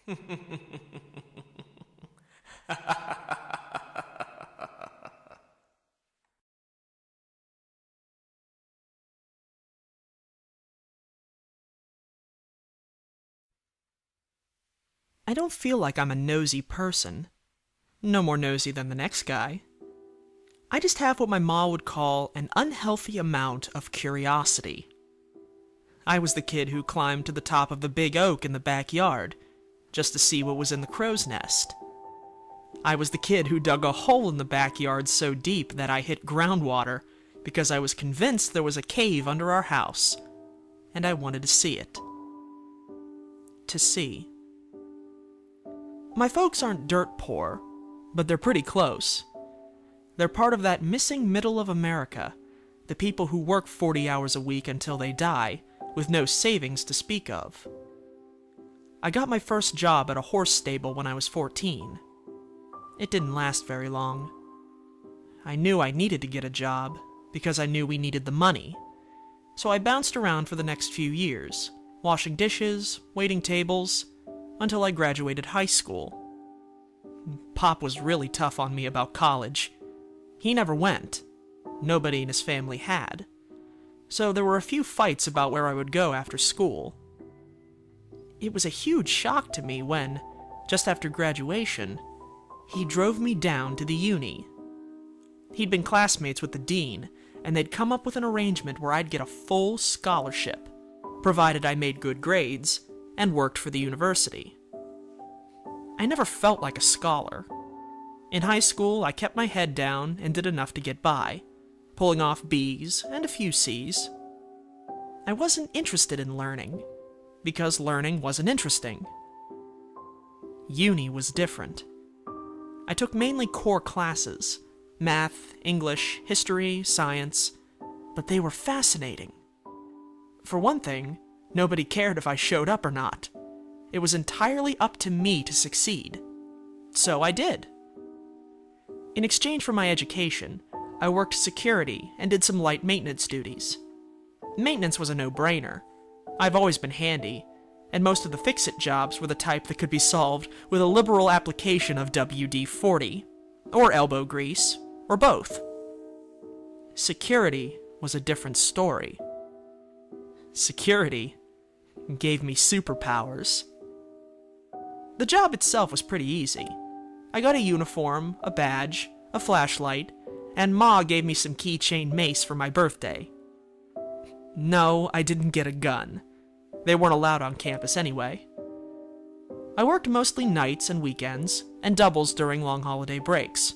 I don't feel like I'm a nosy person. No more nosy than the next guy. I just have what my ma would call an unhealthy amount of curiosity. I was the kid who climbed to the top of the big oak in the backyard just to see what was in the crow's nest. I was the kid who dug a hole in the backyard so deep that I hit groundwater because I was convinced there was a cave under our house, and I wanted to see it. To see. My folks aren't dirt poor, but they're pretty close. They're part of that missing middle of America, the people who work 40 hours a week until they die, with no savings to speak of. I got my first job at a horse stable when I was 14. It didn't last very long. I knew I needed to get a job, because I knew we needed the money. So I bounced around for the next few years, washing dishes, waiting tables, until I graduated high school. Pop was really tough on me about college. He never went. Nobody in his family had. So there were a few fights about where I would go after school. It was a huge shock to me when, just after graduation, he drove me down to the uni. He'd been classmates with the dean, and they'd come up with an arrangement where I'd get a full scholarship, provided I made good grades and worked for the university. I never felt like a scholar. In high school, I kept my head down and did enough to get by, pulling off B's and a few C's. I wasn't interested in learning, because learning wasn't interesting. Uni was different. I took mainly core classes, math, English, history, science, but they were fascinating. For one thing, nobody cared if I showed up or not. It was entirely up to me to succeed. So I did. In exchange for my education, I worked security and did some light maintenance duties. Maintenance was a no-brainer. I've always been handy, and most of the fix-it jobs were the type that could be solved with a liberal application of WD-40, or elbow grease, or both. Security was a different story. Security gave me superpowers. The job itself was pretty easy. I got a uniform, a badge, a flashlight, and Ma gave me some keychain mace for my birthday. No, I didn't get a gun. They weren't allowed on campus anyway. I worked mostly nights and weekends, and doubles during long holiday breaks.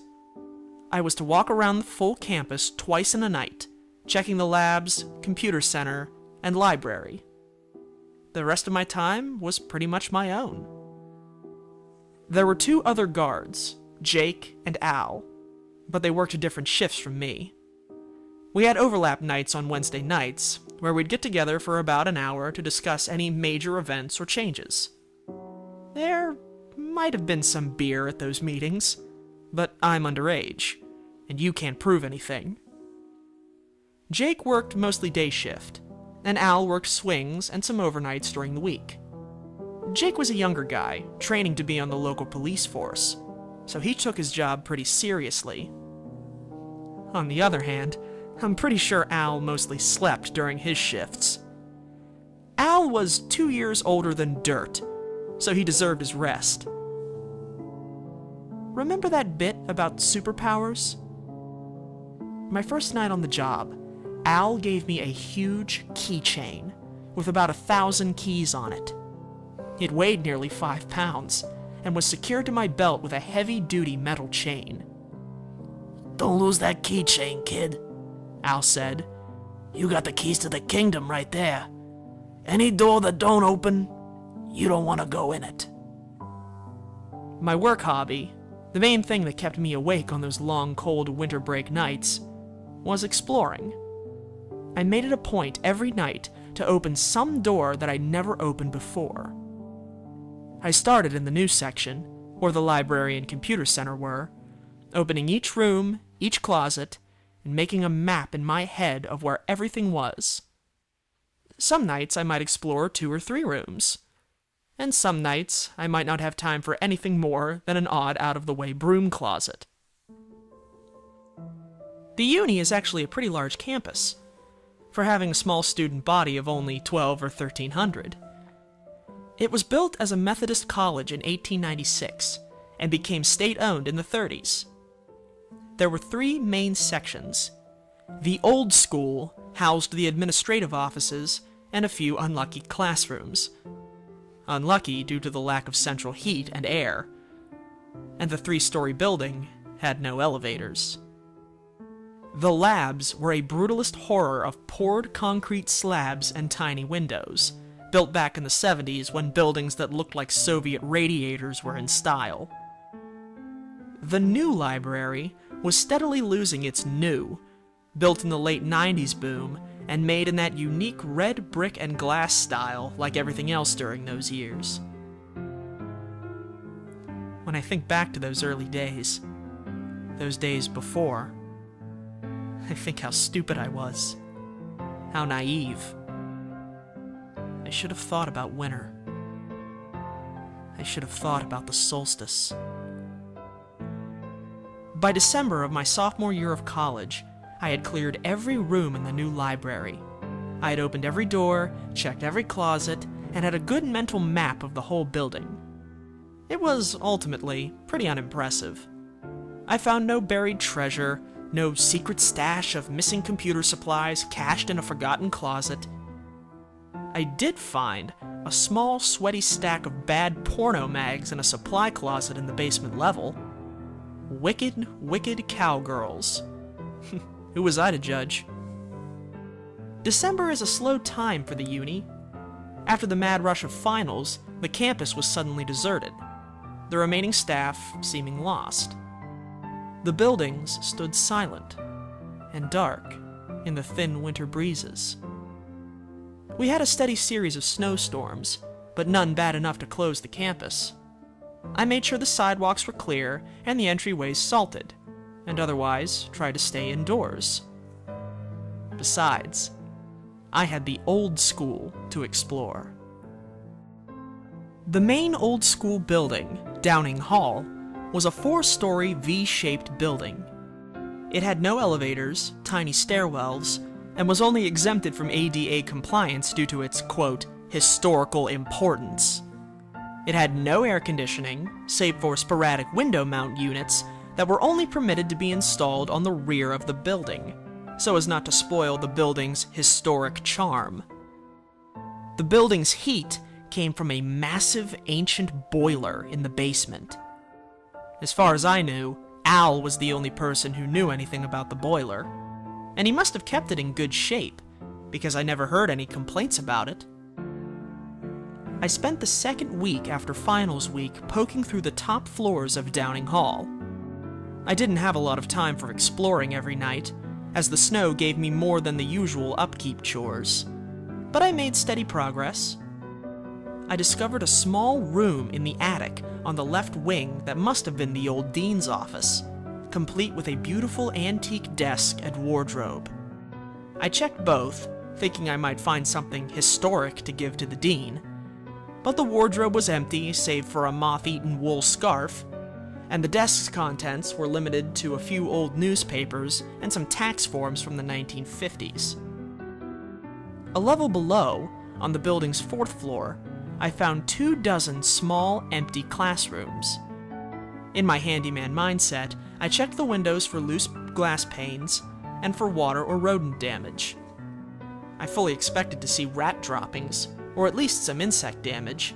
I was to walk around the full campus twice in a night, checking the labs, computer center, and library. The rest of my time was pretty much my own. There were two other guards, Jake and Al, but they worked different shifts from me. We had overlap nights on Wednesday nights, where we'd get together for about an hour to discuss any major events or changes. There might have been some beer at those meetings, but I'm underage, and you can't prove anything. Jake worked mostly day shift, and Al worked swings and some overnights during the week. Jake was a younger guy, training to be on the local police force, so he took his job pretty seriously. On the other hand, I'm pretty sure Al mostly slept during his shifts. Al was 2 years older than dirt, so he deserved his rest. Remember that bit about superpowers? My first night on the job, Al gave me a huge keychain with about 1,000 keys on it. It weighed nearly 5 pounds and was secured to my belt with a heavy-duty metal chain. "Don't lose that keychain, kid," Al said. "You got the keys to the kingdom right there. Any door that don't open, you don't want to go in it." My work hobby, the main thing that kept me awake on those long, cold winter break nights, was exploring. I made it a point every night to open some door that I'd never opened before. I started in the news section, where the library and computer center were, opening each room, each closet, and making a map in my head of where everything was. Some nights I might explore 2 or 3 rooms. and some nights I might not have time for anything more than an odd out-of-the-way broom closet. The uni is actually a pretty large campus, for having a small student body of only 12 or 1,300. It was built as a Methodist college in 1896, and became state-owned in the 30s. There were 3 main sections. The old school housed the administrative offices and a few unlucky classrooms. Unlucky due to the lack of central heat and air. And the 3-story building had no elevators. The labs were a brutalist horror of poured concrete slabs and tiny windows, built back in the 70s when buildings that looked like Soviet radiators were in style. The new library was steadily losing its new, built in the late 90s boom, and made in that unique red brick and glass style like everything else during those years. When I think back to those early days, those days before, I think how stupid I was, how naive. I should have thought about winter. I should have thought about the solstice. By December of my sophomore year of college, I had cleared every room in the new library. I had opened every door, checked every closet, and had a good mental map of the whole building. It was, ultimately, pretty unimpressive. I found no buried treasure, no secret stash of missing computer supplies cached in a forgotten closet. I did find a small, sweaty stack of bad porno mags in a supply closet in the basement level. Wicked, wicked cowgirls. Who was I to judge? December is a slow time for the uni. After the mad rush of finals, the campus was suddenly deserted, the remaining staff seeming lost. The buildings stood silent and dark in the thin winter breezes. We had a steady series of snowstorms, but none bad enough to close the campus. I made sure the sidewalks were clear and the entryways salted, and otherwise tried to stay indoors. Besides, I had the old school to explore. The main old school building, Downing Hall, was a 4-story V-shaped building. It had no elevators, tiny stairwells, and was only exempted from ADA compliance due to its, quote, historical importance. It had no air conditioning, save for sporadic window mount units that were only permitted to be installed on the rear of the building, so as not to spoil the building's historic charm. The building's heat came from a massive ancient boiler in the basement. As far as I knew, Al was the only person who knew anything about the boiler, and he must have kept it in good shape, because I never heard any complaints about it. I spent the second week after finals week poking through the top floors of Downing Hall. I didn't have a lot of time for exploring every night, as the snow gave me more than the usual upkeep chores, but I made steady progress. I discovered a small room in the attic on the left wing that must have been the old dean's office, complete with a beautiful antique desk and wardrobe. I checked both, thinking I might find something historic to give to the dean, but the wardrobe was empty save for a moth-eaten wool scarf, and the desk's contents were limited to a few old newspapers and some tax forms from the 1950s. A level below, on the building's 4th floor, I found 24 small, empty classrooms. In my handyman mindset, I checked the windows for loose glass panes and for water or rodent damage. I fully expected to see rat droppings, or at least some insect damage,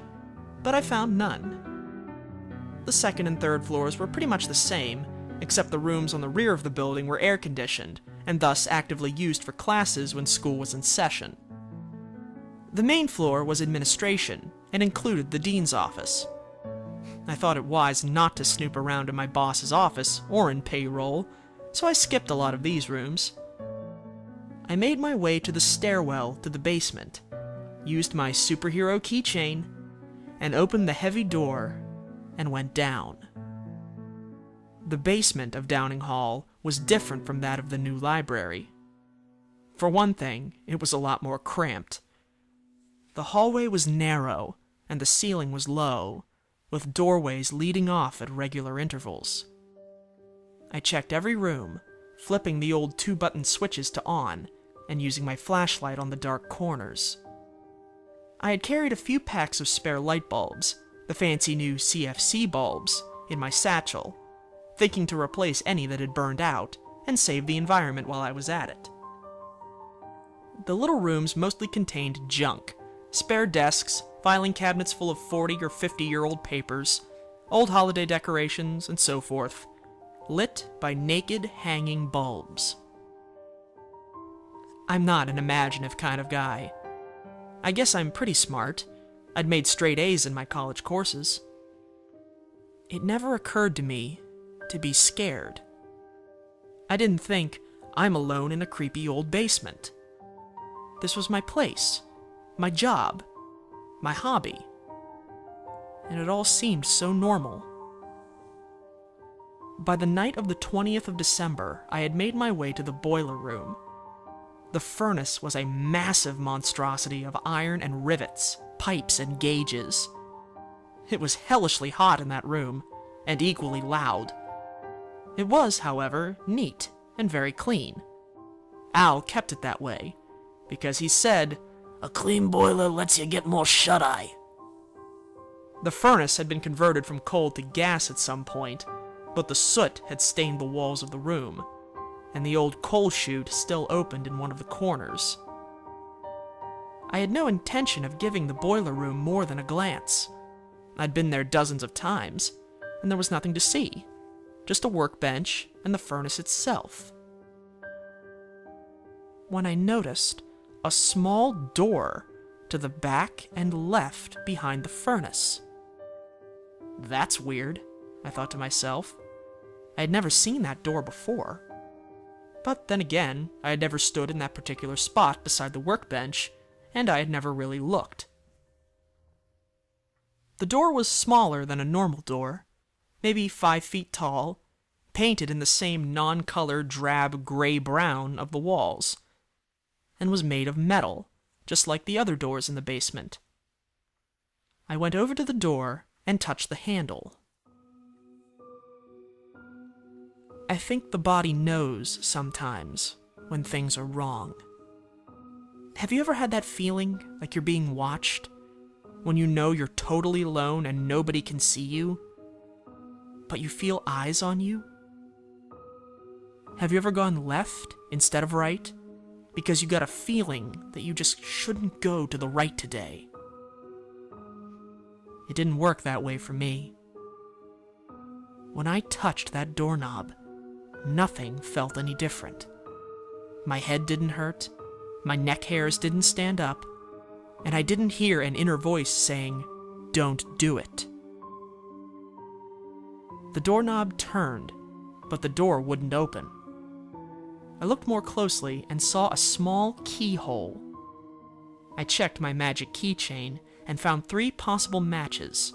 but I found none. The 2nd and 3rd floors were pretty much the same, except the rooms on the rear of the building were air-conditioned, and thus actively used for classes when school was in session. The main floor was administration, and included the dean's office. I thought it wise not to snoop around in my boss's office or in payroll, so I skipped a lot of these rooms. I made my way to the stairwell to the basement, used my superhero keychain, and opened the heavy door and went down. The basement of Downing Hall was different from that of the new library. For one thing, it was a lot more cramped. The hallway was narrow, and the ceiling was low, with doorways leading off at regular intervals. I checked every room, flipping the old 2-button switches to on, and using my flashlight on the dark corners. I had carried a few packs of spare light bulbs, the fancy new CFC bulbs, in my satchel, thinking to replace any that had burned out and save the environment while I was at it. The little rooms mostly contained junk, spare desks, filing cabinets full of 40 or 50-year-old papers, old holiday decorations, and so forth, lit by naked hanging bulbs. I'm not an imaginative kind of guy. I guess I'm pretty smart. I'd made straight A's in my college courses. It never occurred to me to be scared. I didn't think, I'm alone in a creepy old basement. This was my place, my job, my hobby. And it all seemed so normal. By the night of the 20th of December, I had made my way to the boiler room. The furnace was a massive monstrosity of iron and rivets, pipes and gauges. It was hellishly hot in that room, and equally loud. It was, however, neat and very clean. Al kept it that way, because he said, "A clean boiler lets you get more shut-eye." The furnace had been converted from coal to gas at some point, but the soot had stained the walls of the room, and the old coal chute still opened in one of the corners. I had no intention of giving the boiler room more than a glance. I'd been there dozens of times, and there was nothing to see, just a workbench and the furnace itself. When I noticed a small door to the back and left behind the furnace. That's weird, I thought to myself. I had never seen that door before. But then again, I had never stood in that particular spot beside the workbench, and I had never really looked. The door was smaller than a normal door, maybe 5 feet tall, painted in the same non-colored drab gray-brown of the walls, and was made of metal, just like the other doors in the basement. I went over to the door and touched the handle. I think the body knows sometimes when things are wrong. Have you ever had that feeling like you're being watched? When you know you're totally alone and nobody can see you, but you feel eyes on you? Have you ever gone left instead of right because you got a feeling that you just shouldn't go to the right today? It didn't work that way for me. When I touched that doorknob, nothing felt any different. My head didn't hurt, my neck hairs didn't stand up, and I didn't hear an inner voice saying, "Don't do it." The doorknob turned, but the door wouldn't open. I looked more closely and saw a small keyhole. I checked my magic keychain and found 3 possible matches,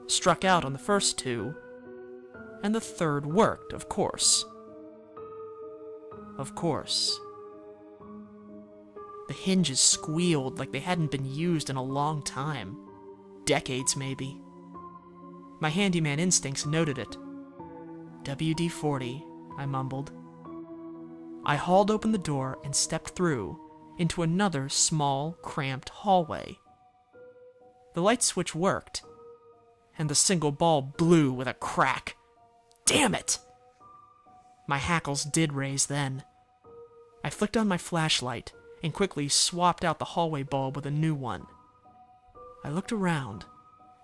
struck out on the first 2, and the third worked, of course. Of course. The hinges squealed like they hadn't been used in a long time. Decades, maybe. My handyman instincts noted it. WD-40, I mumbled. I hauled open the door and stepped through into another small, cramped hallway. The light switch worked, and the single bulb blew with a crack. Damn it! My hackles did raise then. I flicked on my flashlight and quickly swapped out the hallway bulb with a new one. I looked around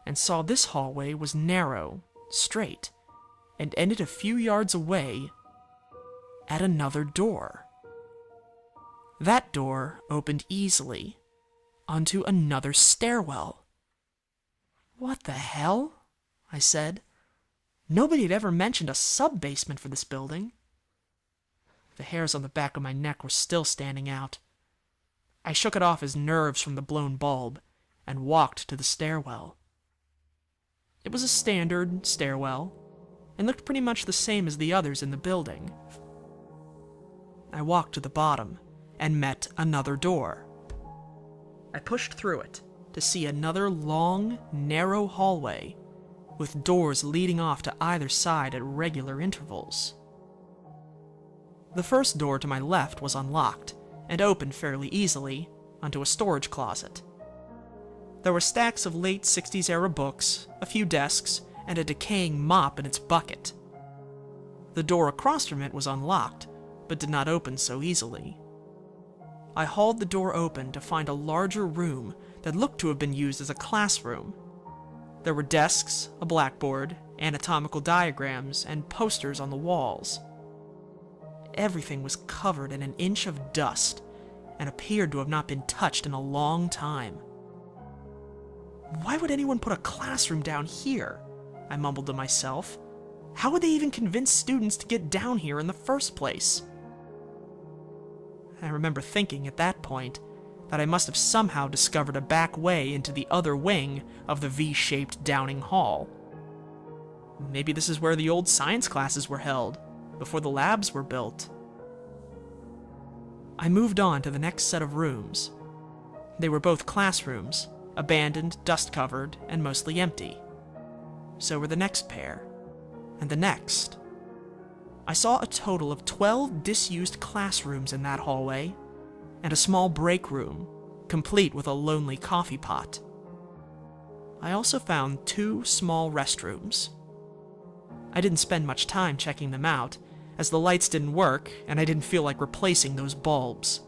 and saw this hallway was narrow, straight, and ended a few yards away at another door. That door opened easily onto another stairwell. "What the hell?" I said. Nobody had ever mentioned a sub-basement for this building. The hairs on the back of my neck were still standing out. I shook it off as nerves from the blown bulb and walked to the stairwell. It was a standard stairwell and looked pretty much the same as the others in the building. I walked to the bottom and met another door. I pushed through it to see another long, narrow hallway with doors leading off to either side at regular intervals. The first door to my left was unlocked and opened fairly easily onto a storage closet. There were stacks of late 60s era books, a few desks, and a decaying mop in its bucket. The door across from it was unlocked, but did not open so easily. I hauled the door open to find a larger room that looked to have been used as a classroom. There were desks, a blackboard, anatomical diagrams, and posters on the walls. Everything was covered in an inch of dust and appeared to have not been touched in a long time. Why would anyone put a classroom down here? I mumbled to myself. How would they even convince students to get down here in the first place? I remember thinking at that point that I must have somehow discovered a back way into the other wing of the V-shaped Downing Hall. Maybe this is where the old science classes were held, before the labs were built. I moved on to the next set of rooms. They were both classrooms, abandoned, dust-covered, and mostly empty. So were the next pair, and the next. I saw a total of 12 disused classrooms in that hallway, and a small break room, complete with a lonely coffee pot. I also found 2 small restrooms. I didn't spend much time checking them out, as the lights didn't work and I didn't feel like replacing those bulbs.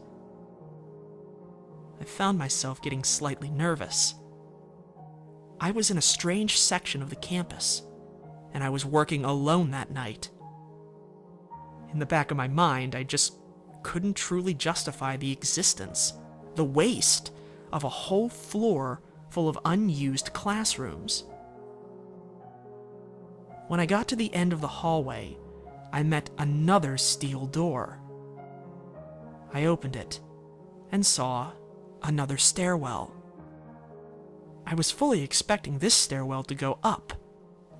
I found myself getting slightly nervous. I was in a strange section of the campus, and I was working alone that night. In the back of my mind, I just couldn't truly justify the existence, the waste, of a whole floor full of unused classrooms. When I got to the end of the hallway, I met another steel door. I opened it and saw another stairwell. I was fully expecting this stairwell to go up,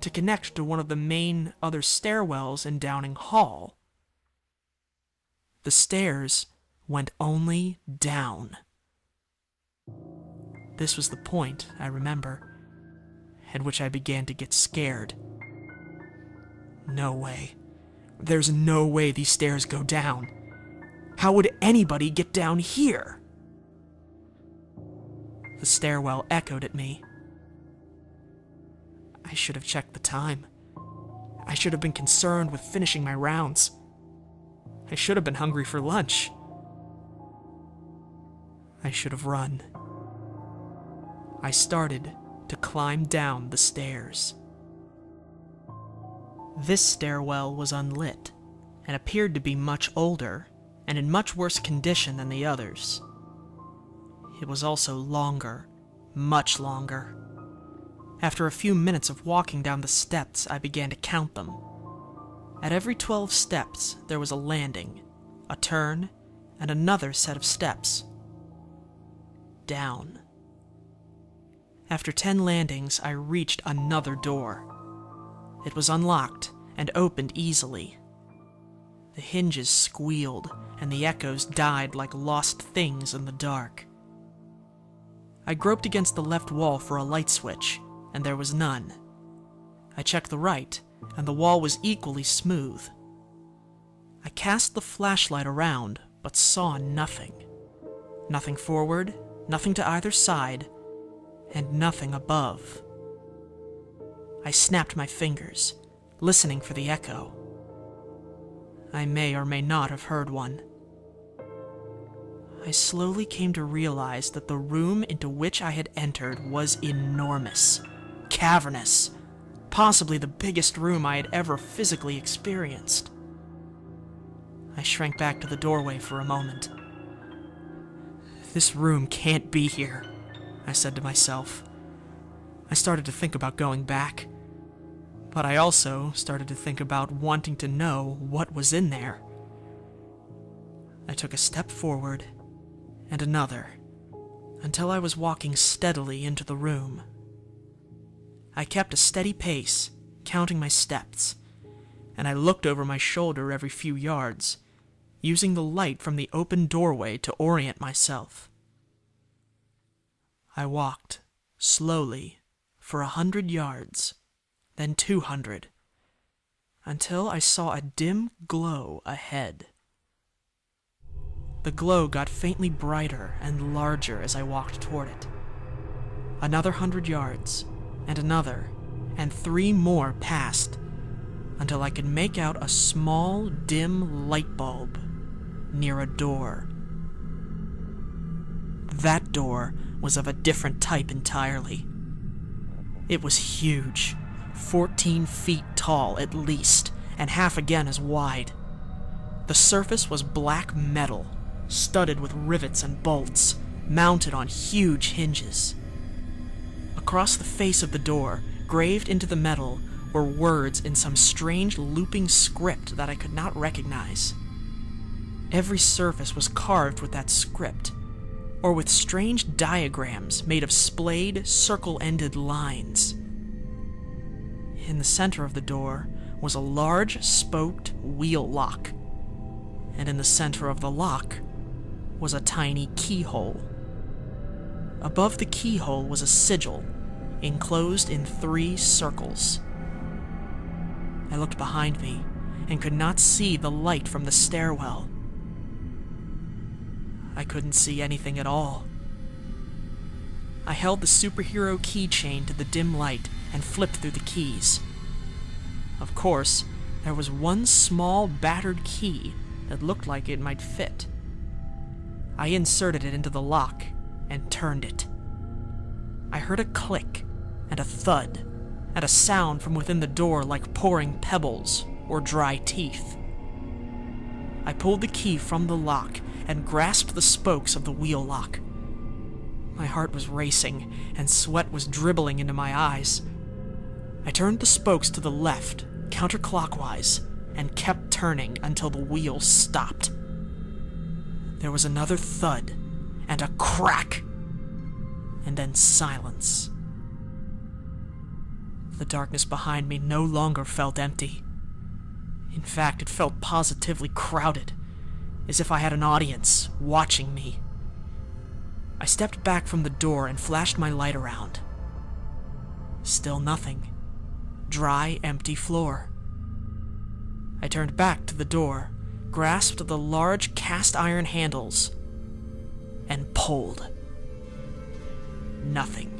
to connect to one of the main other stairwells in Downing Hall. The stairs went only down. This was the point, I remember, at which I began to get scared. No way. There's no way these stairs go down. How would anybody get down here? The stairwell echoed at me. I should have checked the time. I should have been concerned with finishing my rounds. I should have been hungry for lunch. I should have run. I started to climb down the stairs. This stairwell was unlit, and appeared to be much older, and in much worse condition than the others. It was also longer, much longer. After a few minutes of walking down the steps, I began to count them. At every 12 steps, there was a landing, a turn, and another set of steps. Down. After 10 landings, I reached another door. It was unlocked and opened easily. The hinges squealed, and the echoes died like lost things in the dark. I groped against the left wall for a light switch, and there was none. I checked the right, and the wall was equally smooth. I cast the flashlight around, but saw nothing. Nothing forward, nothing to either side, and nothing above. I snapped my fingers, listening for the echo. I may or may not have heard one. I slowly came to realize that the room into which I had entered was enormous, cavernous, possibly the biggest room I had ever physically experienced. I shrank back to the doorway for a moment. This room can't be here, I said to myself. I started to think about going back, but I also started to think about wanting to know what was in there. I took a step forward, and another, until I was walking steadily into the room. I kept a steady pace, counting my steps, and I looked over my shoulder every few yards, using the light from the open doorway to orient myself. I walked, slowly, for 100 yards, then 200, until I saw a dim glow ahead. The glow got faintly brighter and larger as I walked toward it. Another 100 yards, and another, and 3 more passed, until I could make out a small, dim light bulb near a door. That door was of a different type entirely. It was huge, 14 feet tall at least, and half again as wide. The surface was black metal, studded with rivets and bolts, mounted on huge hinges. Across the face of the door, graved into the metal, were words in some strange looping script that I could not recognize. Every surface was carved with that script, or with strange diagrams made of splayed, circle-ended lines. In the center of the door was a large, spoked wheel lock, and in the center of the lock was a tiny keyhole. Above the keyhole was a sigil, enclosed in 3 circles. I looked behind me and could not see the light from the stairwell. I couldn't see anything at all. I held the superhero keychain to the dim light and flipped through the keys. Of course, there was one small battered key that looked like it might fit. I inserted it into the lock and turned it. I heard a click and a thud and a sound from within the door like pouring pebbles or dry teeth. I pulled the key from the lock and grasped the spokes of the wheel lock. My heart was racing and sweat was dribbling into my eyes. I turned the spokes to the left, counterclockwise, and kept turning until the wheel stopped. There was another thud and a crack, and then silence. The darkness behind me no longer felt empty. In fact, it felt positively crowded, as if I had an audience watching me. I stepped back from the door and flashed my light around. Still nothing. Dry, empty floor. I turned back to the door, grasped the large cast-iron handles, and pulled. Nothing.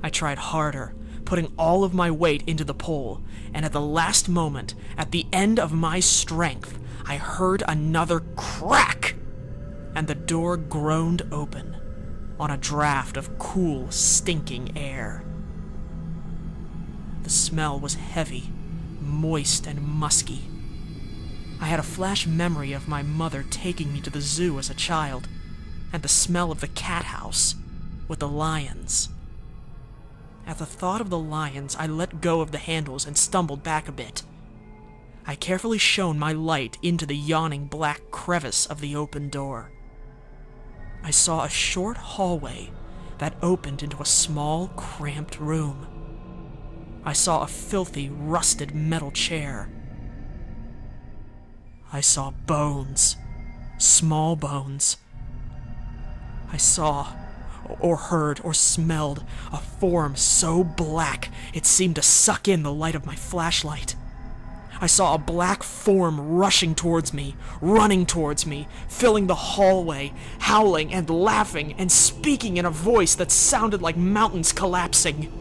I tried harder, putting all of my weight into the pull, and at the last moment, at the end of my strength, I heard another crack, and the door groaned open on a draft of cool, stinking air. The smell was heavy, moist, and musky. I had a flash memory of my mother taking me to the zoo as a child, and the smell of the cat house with the lions. At the thought of the lions, I let go of the handles and stumbled back a bit. I carefully shone my light into the yawning black crevice of the open door. I saw a short hallway that opened into a small, cramped room. I saw a filthy, rusted metal chair. I saw bones, small bones. I saw, or heard, or smelled a form so black it seemed to suck in the light of my flashlight. I saw a black form rushing towards me, running towards me, filling the hallway, howling and laughing and speaking in a voice that sounded like mountains collapsing.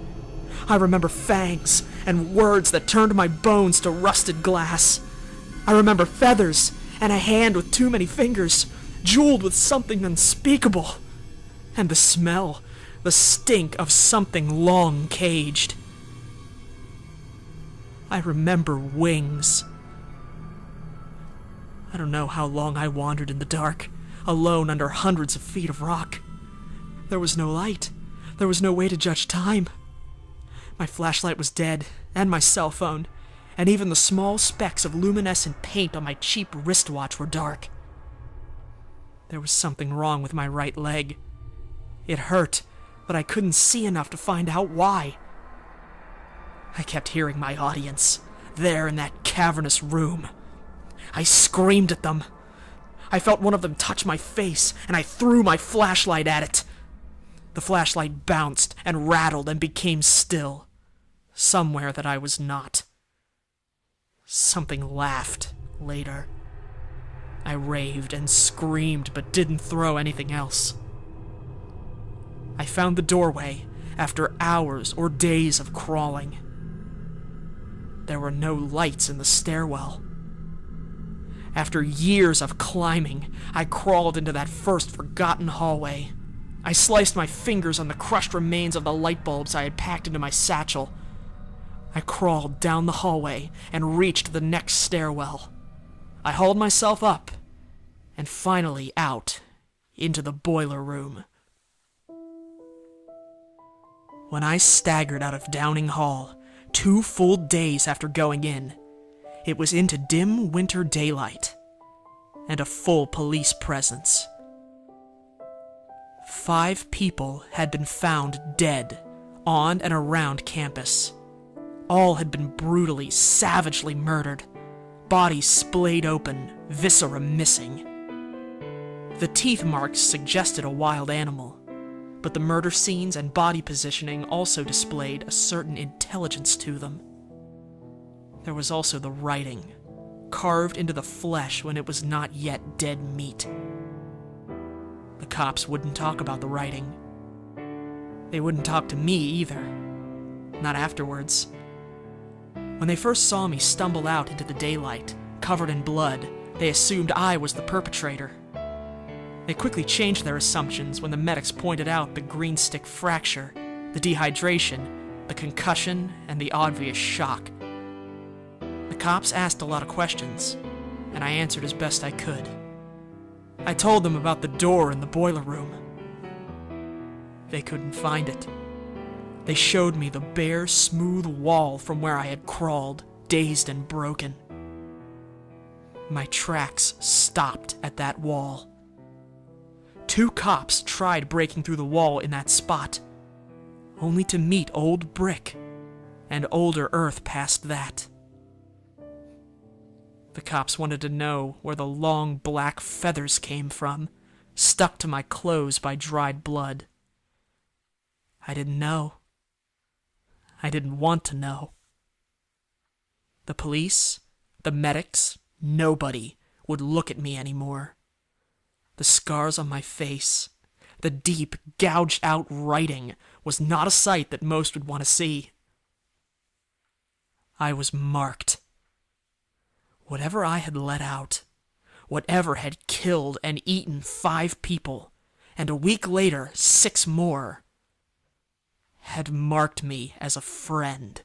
I remember fangs and words that turned my bones to rusted glass. I remember feathers and a hand with too many fingers, jeweled with something unspeakable. And the smell, the stink of something long caged. I remember wings. I don't know how long I wandered in the dark, alone under hundreds of feet of rock. There was no light. There was no way to judge time. My flashlight was dead, and my cell phone, and even the small specks of luminescent paint on my cheap wristwatch were dark. There was something wrong with my right leg. It hurt, but I couldn't see enough to find out why. I kept hearing my audience, there in that cavernous room. I screamed at them. I felt one of them touch my face, and I threw my flashlight at it. The flashlight bounced and rattled and became still, somewhere that I was not. Something laughed later. I raved and screamed but didn't throw anything else. I found the doorway after hours or days of crawling. There were no lights in the stairwell. After years of climbing, I crawled into that first forgotten hallway. I sliced my fingers on the crushed remains of the light bulbs I had packed into my satchel. I crawled down the hallway and reached the next stairwell. I hauled myself up and finally out into the boiler room. When I staggered out of Downing Hall, 2 full days after going in, it was into dim winter daylight and a full police presence. 5 people had been found dead on and around campus. All had been brutally, savagely murdered, bodies splayed open, viscera missing. The teeth marks suggested a wild animal, but the murder scenes and body positioning also displayed a certain intelligence to them. There was also the writing, carved into the flesh when it was not yet dead meat. The cops wouldn't talk about the writing. They wouldn't talk to me either. Not afterwards. When they first saw me stumble out into the daylight, covered in blood, they assumed I was the perpetrator. They quickly changed their assumptions when the medics pointed out the green stick fracture, the dehydration, the concussion, and the obvious shock. The cops asked a lot of questions, and I answered as best I could. I told them about the door in the boiler room. They couldn't find it. They showed me the bare, smooth wall from where I had crawled, dazed and broken. My tracks stopped at that wall. 2 cops tried breaking through the wall in that spot, only to meet old brick and older earth past that. The cops wanted to know where the long black feathers came from, stuck to my clothes by dried blood. I didn't know. I didn't want to know. The police, the medics, nobody would look at me anymore. The scars on my face, the deep, gouged-out writing was not a sight that most would want to see. I was marked. Whatever I had let out, whatever had killed and eaten 5 people, and a week later 6 more, had marked me as a friend.